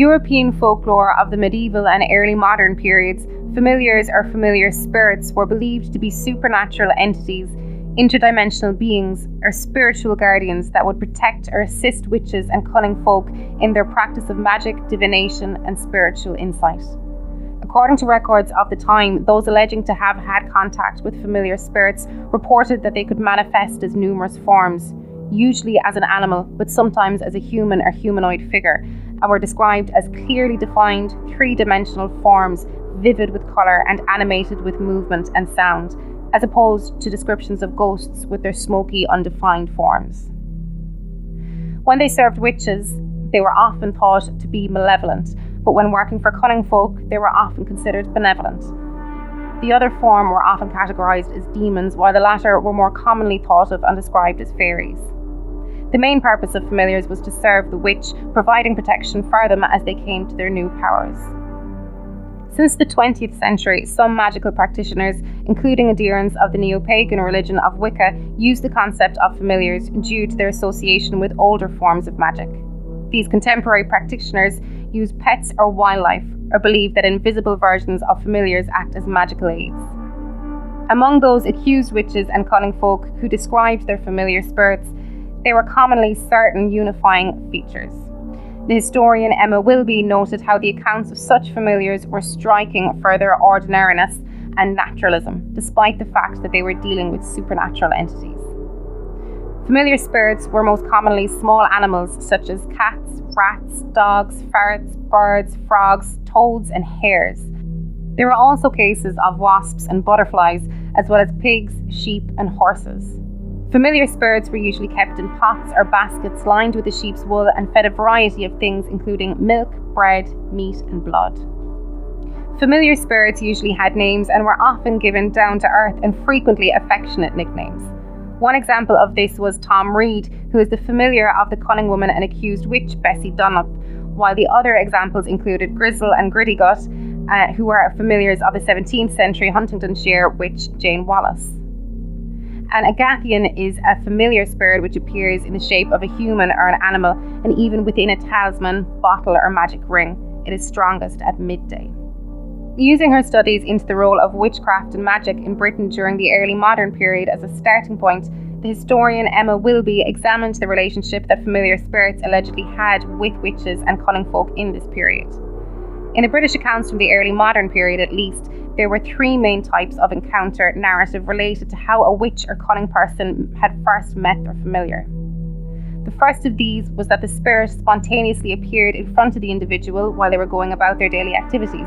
European folklore of the medieval and early modern periods, familiars or familiar spirits were believed to be supernatural entities, interdimensional beings, or spiritual guardians that would protect or assist witches and cunning folk in their practice of magic, divination, and spiritual insight. According to records of the time, those alleging to have had contact with familiar spirits reported that they could manifest as numerous forms, usually as an animal, but sometimes as a human or humanoid figure, and were described as clearly defined, three-dimensional forms, vivid with colour and animated with movement and sound, as opposed to descriptions of ghosts with their smoky, undefined forms. When they served witches, they were often thought to be malevolent, but when working for cunning folk, they were often considered benevolent. The other form were often categorised as demons, while the latter were more commonly thought of and described as fairies. The main purpose of familiars was to serve the witch, providing protection for them as they came to their new powers. Since the 20th century, some magical practitioners, including adherents of the neo-pagan religion of Wicca, used the concept of familiars due to their association with older forms of magic. These contemporary practitioners use pets or wildlife, or believe that invisible versions of familiars act as magical aids. Among those accused witches and cunning folk who described their familiar spirits, there were commonly certain unifying features. The historian Emma Wilby noted how the accounts of such familiars were striking for their ordinariness and naturalism, despite the fact that they were dealing with supernatural entities. Familiar spirits were most commonly small animals such as cats, rats, dogs, ferrets, birds, frogs, toads, and hares. There were also cases of wasps and butterflies, as well as pigs, sheep, and horses. Familiar spirits were usually kept in pots or baskets lined with the sheep's wool and fed a variety of things, including milk, bread, meat, and blood. Familiar spirits usually had names and were often given down-to-earth and frequently affectionate nicknames. One example of this was Tom Reed, who is the familiar of the cunning woman and accused witch Bessie Dunlop, while the other examples included Grizzle and Grittygut, who were familiars of the 17th century Huntingdonshire witch Jane Wallace. An Agathian is a familiar spirit which appears in the shape of a human or an animal, and even within a talisman, bottle, or magic ring. It is strongest at midday. Using her studies into the role of witchcraft and magic in Britain during the early modern period as a starting point, the historian Emma Wilby examined the relationship that familiar spirits allegedly had with witches and cunning folk in this period. In the British accounts from the early modern period at least, there were three main types of encounter narrative related to how a witch or cunning person had first met their familiar. The first of these was that the spirit spontaneously appeared in front of the individual while they were going about their daily activities,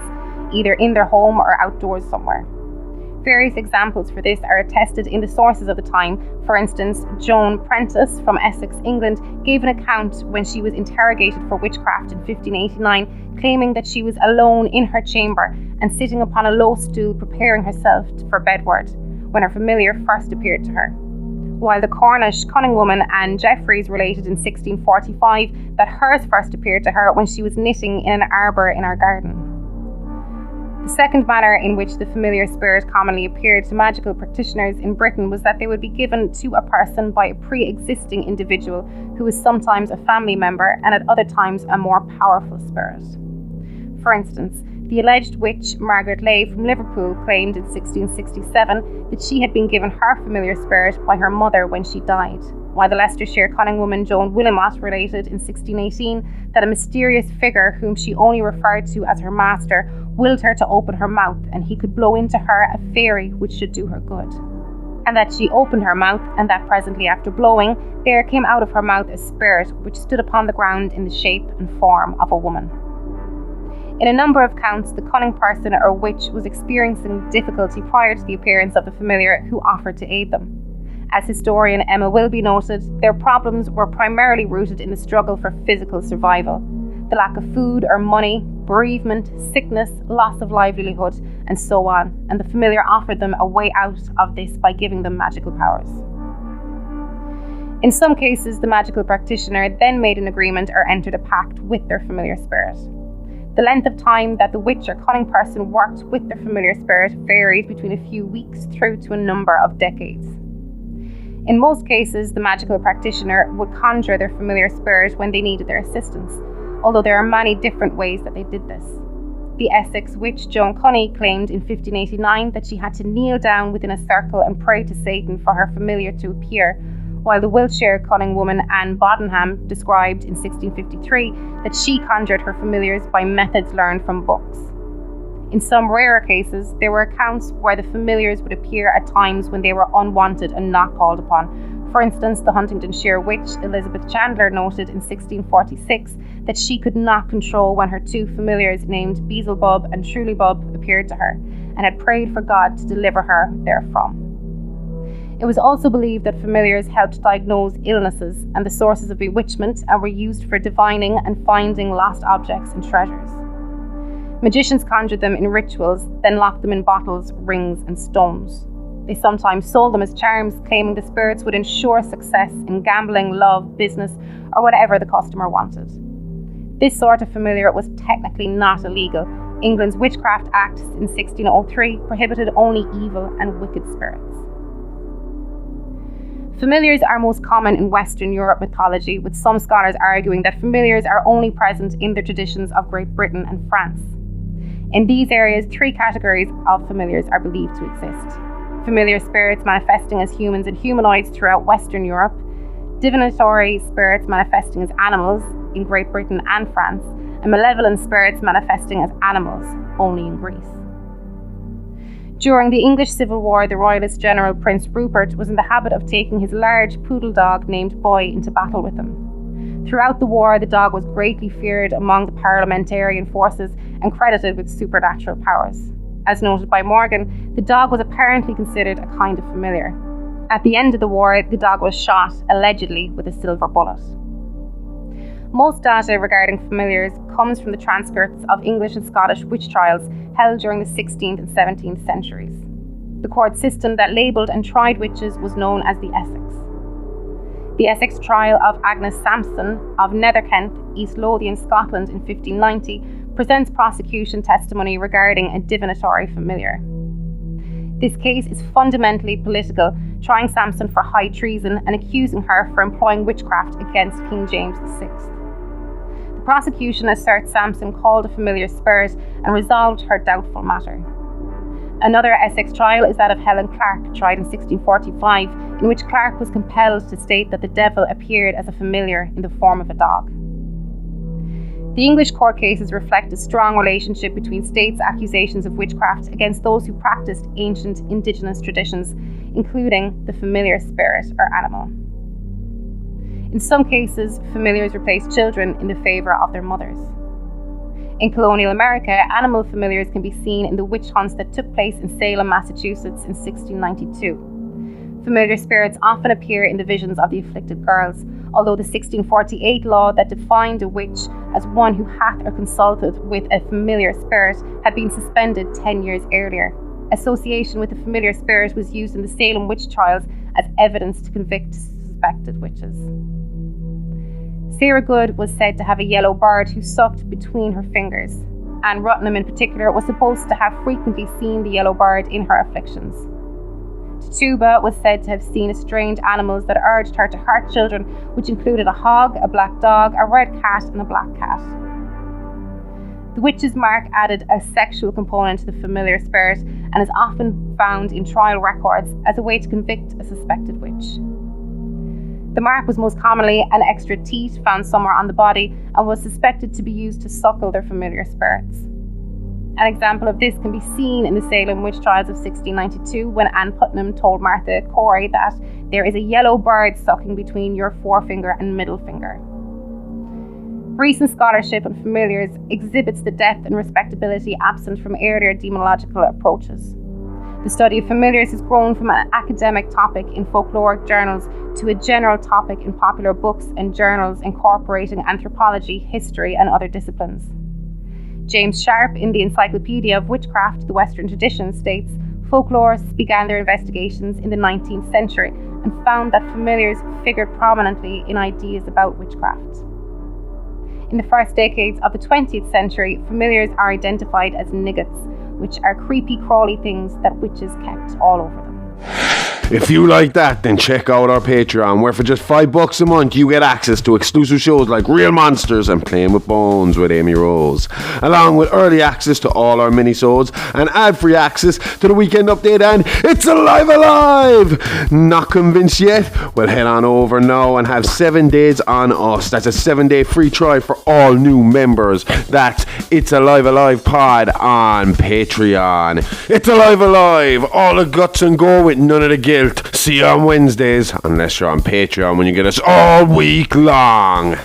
either in their home or outdoors somewhere. Various examples for this are attested in the sources of the time. For instance, Joan Prentice from Essex, England, gave an account when she was interrogated for witchcraft in 1589, claiming that she was alone in her chamber and sitting upon a low stool preparing herself for bedward when her familiar first appeared to her. While the Cornish cunning woman Anne Jeffreys related in 1645 that hers first appeared to her when she was knitting in an arbour in her garden. The second manner in which the familiar spirit commonly appeared to magical practitioners in Britain was that they would be given to a person by a pre-existing individual who was sometimes a family member and at other times a more powerful spirit. For instance, the alleged witch Margaret Lay from Liverpool claimed in 1667 that she had been given her familiar spirit by her mother when she died, while the Leicestershire cunning woman Joan Willimot related in 1618 that a mysterious figure whom she only referred to as her master willed her to open her mouth and he could blow into her a fairy which should do her good. And that she opened her mouth and that presently after blowing, there came out of her mouth a spirit which stood upon the ground in the shape and form of a woman. In a number of counts, the cunning person or witch was experiencing difficulty prior to the appearance of the familiar who offered to aid them. As historian Emma Wilby noted, their problems were primarily rooted in the struggle for physical survival, the lack of food or money, bereavement, sickness, loss of livelihood, and so on, and the familiar offered them a way out of this by giving them magical powers. In some cases, the magical practitioner then made an agreement or entered a pact with their familiar spirit. The length of time that the witch or cunning person worked with their familiar spirit varied between a few weeks through to a number of decades. In most cases, the magical practitioner would conjure their familiar spirit when they needed their assistance, although there are many different ways that they did this. The Essex witch Joan Cunning claimed in 1589 that she had to kneel down within a circle and pray to Satan for her familiar to appear, while the Wiltshire cunning woman Anne Bodenham described in 1653 that she conjured her familiars by methods learned from books. In some rarer cases, there were accounts where the familiars would appear at times when they were unwanted and not called upon. For instance, the Huntingdonshire witch Elizabeth Chandler noted in 1646 that she could not control when her two familiars named Beelzebub and Trulybub appeared to her, and had prayed for God to deliver her therefrom. It was also believed that familiars helped diagnose illnesses and the sources of bewitchment, and were used for divining and finding lost objects and treasures. Magicians conjured them in rituals, then locked them in bottles, rings, and stones. They sometimes sold them as charms, claiming the spirits would ensure success in gambling, love, business, or whatever the customer wanted. This sort of familiar was technically not illegal. England's Witchcraft Act in 1603 prohibited only evil and wicked spirits. Familiars are most common in Western Europe mythology, with some scholars arguing that familiars are only present in the traditions of Great Britain and France. In these areas, three categories of familiars are believed to exist. Familiar spirits manifesting as humans and humanoids throughout Western Europe, divinatory spirits manifesting as animals in Great Britain and France, and malevolent spirits manifesting as animals only in Greece. During the English Civil War, the Royalist General Prince Rupert was in the habit of taking his large poodle dog named Boy into battle with him. Throughout the war, the dog was greatly feared among the parliamentarian forces and credited with supernatural powers. As noted by Morgan, the dog was apparently considered a kind of familiar. At the end of the war, the dog was shot, allegedly with a silver bullet. Most data regarding familiars comes from the transcripts of English and Scottish witch trials held during the 16th and 17th centuries. The court system that labelled and tried witches was known as the Essex. The Essex trial of Agnes Sampson of Netherkenth, East Lothian, Scotland in 1590 presents prosecution testimony regarding a divinatory familiar. This case is fundamentally political, trying Sampson for high treason and accusing her for employing witchcraft against King James VI. The prosecution asserts Sampson called a familiar spirit and resolved her doubtful matter. Another Essex trial is that of Helen Clark, tried in 1645, in which Clark was compelled to state that the devil appeared as a familiar in the form of a dog. The English court cases reflect a strong relationship between states' accusations of witchcraft against those who practiced ancient indigenous traditions, including the familiar spirit or animal. In some cases, familiars replaced children in the favour of their mothers. In colonial America, animal familiars can be seen in the witch hunts that took place in Salem, Massachusetts in 1692. Familiar spirits often appear in the visions of the afflicted girls, although the 1648 law that defined a witch as one who hath or consulted with a familiar spirit had been suspended 10 years earlier. Association with the familiar spirit was used in the Salem witch trials as evidence to convict suspected witches. Sarah Good was said to have a yellow bird who sucked between her fingers. Anne Rutnam in particular was supposed to have frequently seen the yellow bird in her afflictions. Tituba was said to have seen strange animals that urged her to hurt children, which included a hog, a black dog, a red cat, and a black cat. The witch's mark added a sexual component to the familiar spirit and is often found in trial records as a way to convict a suspected witch. The mark was most commonly an extra teat found somewhere on the body and was suspected to be used to suckle their familiar spirits. An example of this can be seen in the Salem witch trials of 1692 when Anne Putnam told Martha Corey that there is a yellow bird sucking between your forefinger and middle finger. Recent scholarship on familiars exhibits the depth and respectability absent from earlier demonological approaches. The study of familiars has grown from an academic topic in folkloric journals to a general topic in popular books and journals incorporating anthropology, history, and other disciplines. James Sharp, in the Encyclopedia of Witchcraft, the Western Tradition, states, folklorists began their investigations in the 19th century and found that familiars figured prominently in ideas about witchcraft. In the first decades of the 20th century, familiars are identified as niggits, which are creepy, crawly things that witches kept all over them. If you like that, then check out our Patreon, where for just $5 a month you get access to exclusive shows like Real Monsters and Playing with Bones with Amy Rose, along with early access to all our minisodes and ad-free access to the Weekend Update and It's Alive! Not convinced yet? Well, head on over now and have 7 days on us. That's a 7-day free trial for all new members. That's It's Alive Pod on Patreon. It's Alive, all the guts and go with none of the guilt. See you on Wednesdays, unless you're on Patreon when you get us all week long.